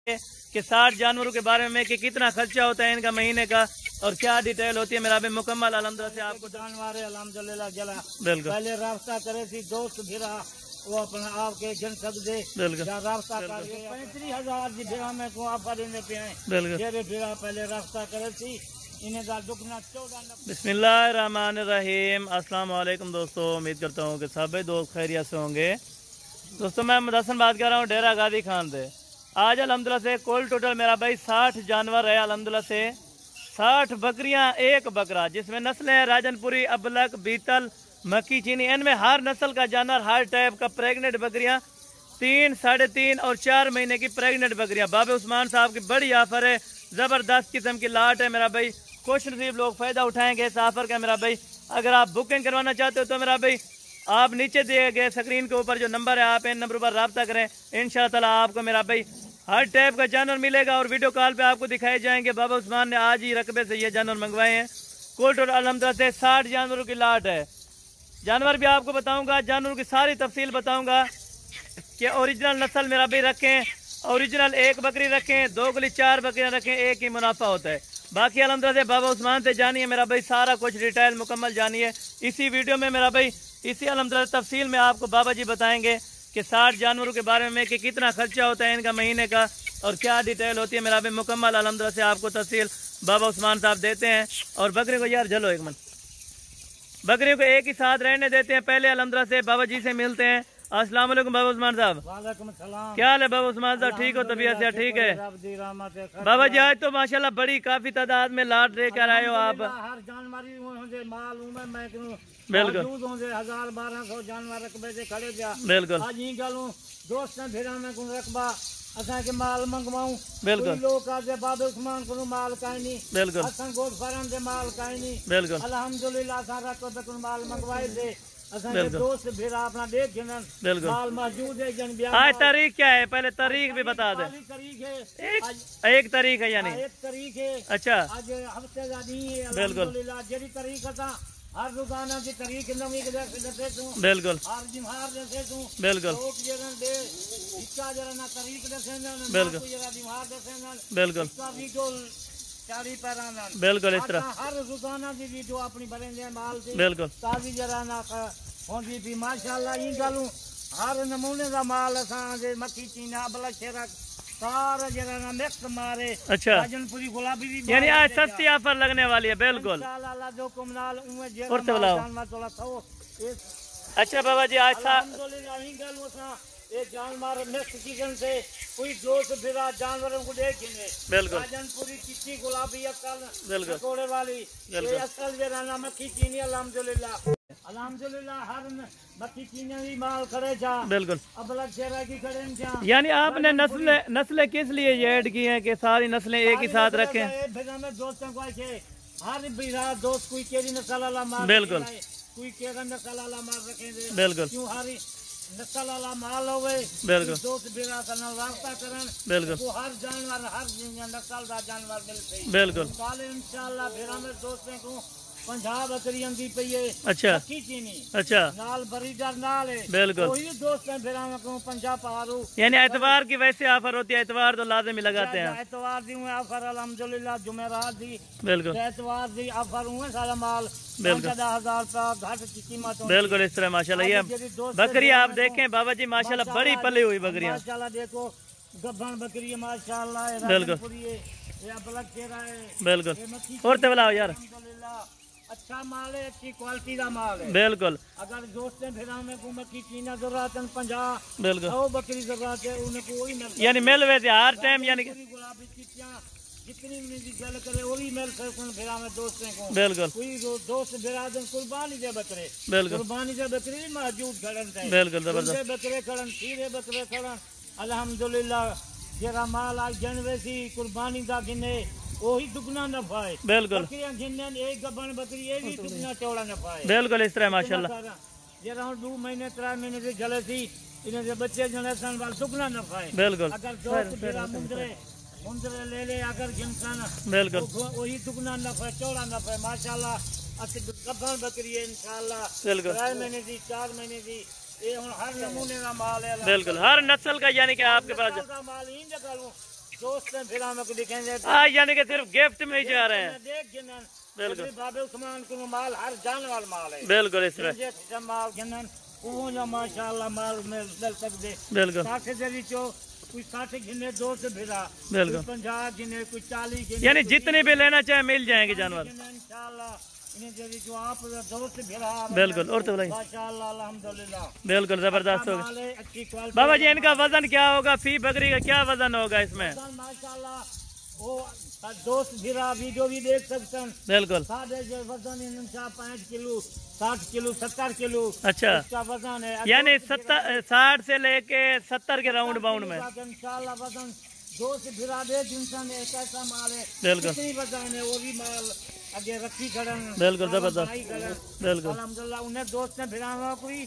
کہ 60 जانवरों के बारे में कि कितना खर्चा होता है इनका महीने का और क्या डिटेल होती है मेरा भी मुकम्मल अल्हम्दुलिल्लाह से आपको जानवर है अल्हम्दुलिल्लाह जला बिल्कुल पहले रास्ता करे थी दोस्त फिरा वो अपना आपके जन सकते बिल्कुल रास्ता करके 35,000 की फिरा में को आप देने पे आए बिल्कुल जेरे फिरा पहले रास्ता करे थी इन्हें का दुगना 14 बिस्मिल्लाहिर्रहमानिर्रहीम अस्सलाम वालेकुम दोस्तों, उम्मीद करता हूँ कि सभी दोस्त खैरियत से होंगे। दोस्तों मैं मुदस्सन बात कर रहा हूँ डेरा गादी खान से। आज अल्हम्दुलिल्लाह से कुल टोटल मेरा भाई 60 जानवर है अल्हम्दुलिल्लाह से 60 बकरियां एक बकरा जिसमें नस्लें हैं राजनपुरी, अबलक, बीतल, मक्की चीनी। इनमें हर नस्ल का जानवर हर टाइप का प्रेग्नेंट बकरियां 3, 3.5 और 4 महीने की प्रेग्नेंट बकरियां। बाबा उस्मान साहब की बड़ी ऑफर है, ज़बरदस्त किस्म की लाट है मेरा भाई। खुश नसीब लोग फ़ायदा उठाएंगे इस ऑफर का मेरा भाई। अगर आप बुकिंग करवाना चाहते हो तो मेरा भाई आप नीचे दिए गए स्क्रीन के ऊपर जो नंबर है आप इन नंबर पर रब्ता करें। इंशाअल्लाह ताला आपको मेरा भाई हर टाइप का जानवर मिलेगा और वीडियो कॉल पे आपको दिखाए जाएंगे। बाबा उस्मान ने आज ही रकबे से ये जानवर मंगवाए हैं। कुल टोटल अल्हम्दुलिल्लाह से 60 जानवरों की लाट है। जानवर भी आपको बताऊंगा, जानवरों की सारी तफसील बताऊंगा कि ओरिजिनल नस्ल मेरा भाई रखें, ओरिजिनल एक बकरी रखें, 2 के लिए 4 बकरियां रखें, एक ही मुनाफा होता है। बाकी अल्हम्दुलिल्लाह से बाबा उस्मान से जानिए मेरा भाई सारा कुछ डिटेल मुकम्मल जानिए इसी वीडियो में मेरा भाई। इसी अल्हम्दुलिल्लाह तफसील में आपको बाबा जी बताएंगे कि 60 जानवरों के बारे में कि कितना खर्चा होता है इनका महीने का और क्या डिटेल होती है मेरा भाई मुकम्मल अल्हम्दुलिल्लाह से आपको तफसील बाबा उस्मान साहब देते हैं। और बकरी को यार चलो एक मिनट, बकरियों को एक ही साथ रहने देते हैं। पहले अल्हम्दुलिल्लाह से बाबा जी से मिलते हैं। अस्सलाम वालेकुम बाबा उस्मान साहब। वालेकुम सलाम। क्या हाल है बाबा उस्मान साहब, ठीक हो, तबीयत से ठीक है? बाबा जी आज तो माशाल्लाह बड़ी काफी तादाद में लाट लेकर आए हो आप। हर जानवरी माल मैं बिल्कुल 1000-1200 जानवर रकबे से खड़े जा बिल्कुल आज ही गलूं दोस्त ने फिर मैं को रकबा असा के माल मंगवाऊं बिल्कुल लोग आजे बाबा उस्मान को माल काई नहीं बिल्कुल असा गोद फरम दे माल काई नहीं बिल्कुल अल्हम्दुलिल्लाह सारा को माल मंगवाए थे असा के दोस्त फिर अपना देख जनन बिल्कुल माल मौजूद है जन ब्याह। आज तारीख क्या है, पहले तारीख भी बता दे। तारीख है एक तारीख है यानी 1 तारीख है। अच्छा आज हफ्ते का दिन है बिल्कुल अल्हम्दुलिल्लाह जेरी तारीख था हर दुकाना की तारीख नवी के दे तू बिल्कुल हर जिमार दे तू बिल्कुल लोग जरन दे इक्का जरा ना तारीख दे सेन बिल्कुल जरा जिमार दे सेन बिल्कुल का वीडियो चारी पैराना बिल्कुल इस तरह हर दुकाना की वीडियो अपनी बरेंदे माल से बिल्कुल ताजी जरा ना होंदी भी माशाल्लाह ई गालू हर नमूने का माल असा दे मक्खी चीना बला शेरा सारा जरा ना मिक्स मारे। अच्छा राजनपुरी गुलाबी भी यानी आज सस्ती ऑफर लगने वाली है बिल्कुल। इंशाअल्लाह जो कुमनाल उमे जे और तो बुलाओ। अच्छा बाबा जी आज अल्हम्दुलिल्लाह ही गल वसा ए जानवर मिक्स चिकन से कोई दोस्त फिरा जानवरों को देखने बिल्कुल राजनपुरी चिट्टी गुलाबी अकल बिल्कुल कोड़े वाली बिल्कुल ये असल जरा ना मक्खी चीनी अल्हम्दुलिल्लाह अल्हम्दुलिल्लाह हर मक्खी चीनी भी माल खड़े जा बिल्कुल अब अलग शेरा की खड़े जा। यानी आपने नस्लें किस लिए ये ऐड की हैं कि सारी नस्लें एक ही साथ रखें? फिर में दोस्तों को ऐसे हर बिरा दोस्त कोई केरी नस्ल वाला माल बिल्कुल कोई केरा नस्ल वाला माल रखेंगे बिल्कुल क्यों हरी नस्ल वाला माल होवे बिल्कुल दोस्त बिरा करना रास्ता करन बिल्कुल वो हर जानवर हर नस्ल का जानवर मिलते बिल्कुल कल इंशाअल्लाह फिर में दोस्तों को 50 बकरियां दी पई है। अच्छा मक्खी चीनी अच्छा नाल बरीडर नाल है बिल्कुल वही दोस्त हैं फिर हम को 50 पारू यानी एतवार की वैसे ऑफर होती है, एतवार तो लाजमी लगाते हैं। एतवार दी ऑफर अल्हम्दुलिल्लाह जुमेरात दी बिल्कुल एतवार दी ऑफर हुए सारा माल बिल्कुल 10,000 रुपया घाट की कीमत बिल्कुल इस तरह माशाल्लाह। ये बकरी आप देखें बाबा जी माशाल्लाह बड़ी पली हुई बकरियां माशाल्लाह देखो गब्बन बकरी है माशाल्लाह बिल्कुल ये अपलक चेहरा है बिल्कुल और तो बुलाओ यार अच्छा माल है, अच्छी क्वालिटी का माल है बिल्कुल। अगर दोस्त फिर हमें को मक्खी चीना जरूरत 50 बिल्कुल 100 बकरी जरूरत है उन्हें कोई मिल यानी मिल वैसे हर टाइम यानी गुलाबी चिट्टियां जितनी भी गल करे वही मिल सकते फिर हमें दोस्तों को बिल्कुल कोई दोस्त बिरादर कुर्बानी दे बकरे बिल्कुल कुर्बानी दे बकरे भी मौजूद खड़न थे बिल्कुल जबरदस्त बकरे खड़न खीरे बकरे खड़न अल्हम्दुलिल्लाह जरा माल आज जनवे सी कुर्बानी दा गिने वही दुगना नफा है बिल्कुल एक गबन बकरी ये भी दुगना चौड़ा नफा है बिल्कुल इस तरह माशाल्लाह। जरा 2 महीने 3 महीने से जले थी इन्हें से बच्चे जनरेशन वाल दुगना नफा है बिल्कुल अगर दोस्त मेरा मुंदरे ले ले अगर जिनसान बिल्कुल वही दुगना नफा चौड़ा नफा माशाल्लाह। गबन बकरी है इंशाल्लाह बिल्कुल 3 महीने की 4 महीने की ये हर नमूने का माल है बिल्कुल हर नस्ल का यानी कि आपके पास माल ही निकालूं دوست پھر ہمیں کو دکھیں گے یعنی کہ صرف گفٹ میں ہی جا رہے ہیں. دیکھ گنن بالکل بابے عثمان کو مال ہر جانور مال ہے. بالکل اس طرح جیسے مال گنن وہ جو ماشاءاللہ مال میں مل سکتے. بالکل 60 دے وچوں کوئی 60 گنے دوست پھرا بالکل 50 گنے کوئی 40 گنے یعنی جتنے بھی لینا چاہے مل جائیں گے جانور. انشاءاللہ انہیں دے وچوں آپ دوست پھرا بالکل اور تو بھائی ماشاءاللہ الحمدللہ بالکل زبردست ہوگا. مال ہے اچھی کوالٹی. بابا جی ان کا وزن کیا ہوگا؟ فی بکری کا کیا وزن ہوگا اس میں؟ ماشاءاللہ وہ دوست پھرا ویڈیو بھی دیکھ سکتے ہیں. بالکل سادے جو وزن انشاء 5 کلو 60 کلو 70 کلو اچھا اس کا وزن ہے. یعنی 60 سے لے کے 70 کے راؤنڈ باؤنڈ میں انشاءاللہ وزن دوست پھرا دے انسان ایک ایسا مال ہے. بالکل کتنی وزن ہے وہ بھی مال اگے رکھی کھڑن. بالکل زبردست بالکل الحمدللہ انہیں دوست نے پھرا کوئی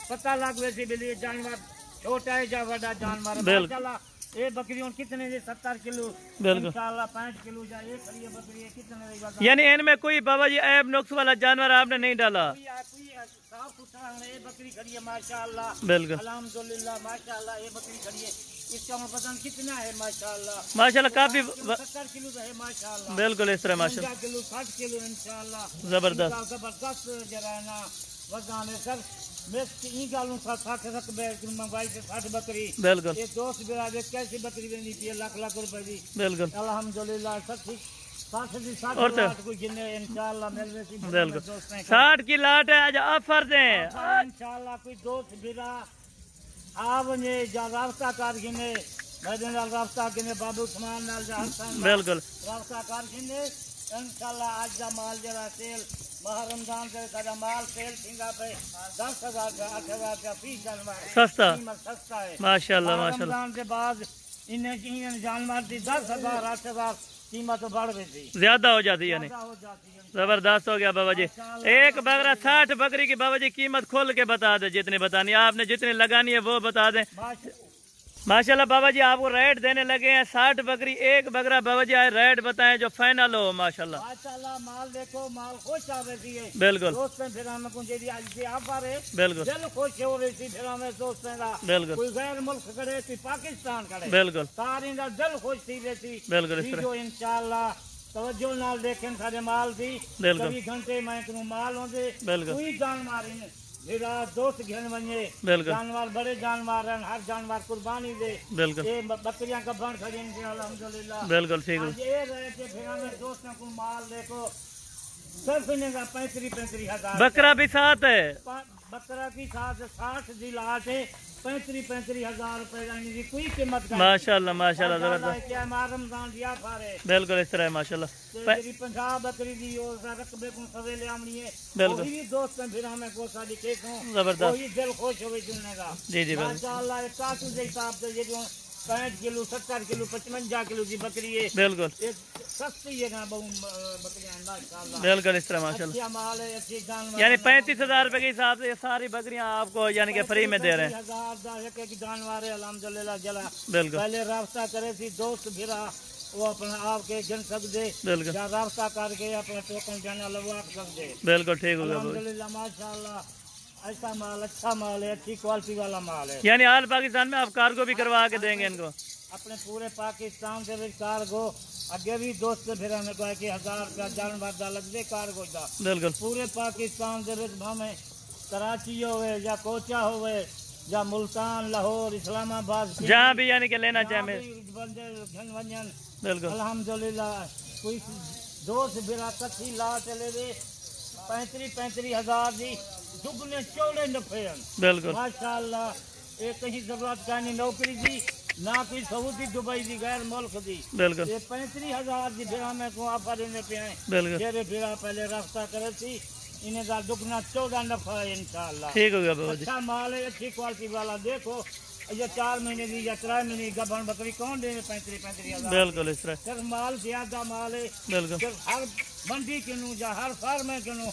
پتہ لگ ویسے بھی جانور چھوٹا ہے یا بڑا جانور. ماشاءاللہ یہ بکریوں کتنے دے 70 کلو بالکل انشاءاللہ 5 کلو جا یہ کھڑی بکری ہے کتنے دے وزن. یعنی ان میں کوئی بابا جی عیب نقص والا جانور آپ نے نہیں ڈالا؟ کوئی صاف ستھرا ہے. یہ بکری کھڑی ہے ماشاءاللہ بالکل الحمدللہ ماشاءاللہ یہ بکری کھڑی ہے. اس کا وزن کتنا ہے ماشاءاللہ؟ ماشاءاللہ کافی 70 کلو ہے ماشاءاللہ. بالکل اس طرح 50 کلو 60 کلو انشاءاللہ زبردست زبردست جرا ہے نا وزن ہے سر. میں این گالوں 60 رقبے منگوائی سے 60 بکری. بالکل یہ دوست برا دے کیسی بکری بنی تھی لاکھ لاکھ روپے دی. بالکل الحمدللہ سب ٹھیک 60 اور تو کوئی جنے انشاءاللہ مل رہی. بالکل 60 کی لاٹ ہے آج آفر دیں انشاءاللہ کوئی دوست برا آونے جا رابطہ کر گنے میرے نال رابطہ گنے بابو عثمان نال جا حسن بالکل رابطہ کر گنے انشاءاللہ آج دا مال جرا سیل ماہ رمضان سے کدا مال سیل تھینگا پہ 10,000 کا 8,000 کا فی جانور سستا قیمت سستا ہے. ماشاءاللہ ماشاءاللہ رمضان کے بعد انہیں جانور دی 10,000 8,000 قیمت بڑھ گئی تھی زیادہ ہو جاتی یعنی زیادہ ہو جاتی ہے. زبردست ہو گیا بابا جی. ایک بکرا 60 بکری کی بابا جی قیمت کھول کے بتا دیں جتنی بتانی ہے آپ نے جتنی لگانی ہے وہ بتا دیں. ماشاءاللہ بابا جی آپ کو ریٹ دینے لگے ہیں 60 بکری ایک بکرا. بابا جی آئے ریٹ بتائیں جو فائنل ہو. ماشاءاللہ ماشاءاللہ مال دیکھو مال خوش آ رہی ہے. بالکل دوستیں پھر ہمیں کچھ دی آج سے آپ آ رہے بالکل دل خوش ہو رہی تھی. پھر ہمیں دوستیں کا بالکل کوئی غیر ملک کرے تھی پاکستان کرے بالکل ساری کا دل خوش تھی رہتی. بالکل اس طرح جو انشاءاللہ توجہ نال دیکھیں سارے مال دی بالکل 24 گھنٹے میں کنو مال ہوندے بالکل کوئی جانور نہیں میرا دوست گھن ونجے بالکل جانور بڑے جانور ہیں ہر جانور قربانی دے. بالکل یہ بکریاں کا بن کھڑی ہیں الحمدللہ. بالکل ٹھیک ہو یہ رہے کہ پھر ہمیں دوستوں کو مال دیکھو صرف انہیں کا 35 ہزار بکرا بھی ساتھ ہے. بکرا کی ساتھ 60 دی لاٹ ہے 35 ہزار روپے یعنی کی کوئی قیمت کا ماشاءاللہ ماشاءاللہ زبردست کیا ماہ رمضان دیا پارے بالکل اس طرح ہے ماشاءاللہ. تیری 50 بکری دی اور رقبے کو سویلے آمنی ہے. بالکل وہی دوست ہیں پھر ہمیں گوشہ دکھے کھوں زبردست وہی دل خوش ہوئے جننے کا. جی جی بالکل ماشاءاللہ ایک کاتو دے حساب سے یہ 65 کلو 70 کلو 55 کلو کی بکری ہے. بالکل سستی ہے نا بہت بکریاں ماشاءاللہ بالکل اس طرح ماشاءاللہ. اچھا مال ہے اچھی جانور یعنی 35,000 روپے کے حساب سے یہ ساری بکریاں آپ کو یعنی کہ فری میں دے رہے ہیں. 35,000 ایک جانور ہے الحمدللہ جلا. بالکل پہلے رابطہ کرے تھی دوست پھرا وہ اپنا آپ کے جن سکتے بالکل یا رابطہ کر کے اپنا ٹوکن جانا لگوا سکتے. بالکل ٹھیک ہوگا بابا جی. الحمدللہ ماشاءاللہ ایسا مال اچھا مال ہے اچھی کوالٹی والا مال ہے. یعنی آل پاکستان میں آپ کارگو بھی کروا کے دیں گے ان کو؟ اپنے پورے پاکستان سے بھی کارگو اگے بھی دوست پھر ہمیں کہا کہ 1000 روپیہ جانور دا لگ دے کارگو دا. بالکل پورے پاکستان سے ہمیں کراچی ہوئے یا کوچا ہوئے یا ملتان لاہور اسلام آباد جہاں بھی یعنی کہ لینا چاہیں بندے گھن ونجن بالکل الحمدللہ کوئی دوست بھرا کچھی لا چلے دے 35 ہزار دی دگنے چوڑے نفے ہیں. بالکل ماشاءاللہ ایک کہیں ضرورت کا نہیں نوکری دی نہ کوئی سعودی دبئی دی غیر ملک دی. بالکل یہ 35 ہزار دی بھرا میں کو آفر انہیں پہ ہیں. بالکل میرے بھرا پہلے رابطہ کرے تھی انہیں کا دگنا 14 نفع ہے انشاءاللہ. ٹھیک ہو گیا بابا جی. اچھا مال ہے اچھی کوالٹی والا. دیکھو یہ 4 مہینے دی یا 3 مہینے کی گبن بکری کون دے 35 ہزار. بالکل اس طرح صرف مال زیادہ مال ہے. بالکل ہر منڈی کنوں یا ہر فارم کنوں